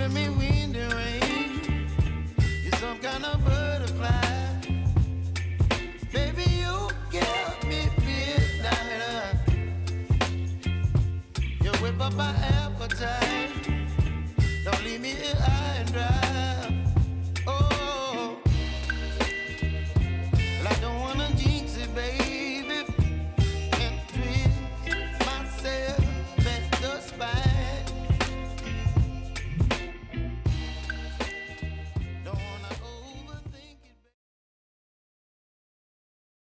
giving me wind and rain. You're some kind of butterfly. Baby, you give me midnight. You whip up my appetite. Don't leave me here high and dry.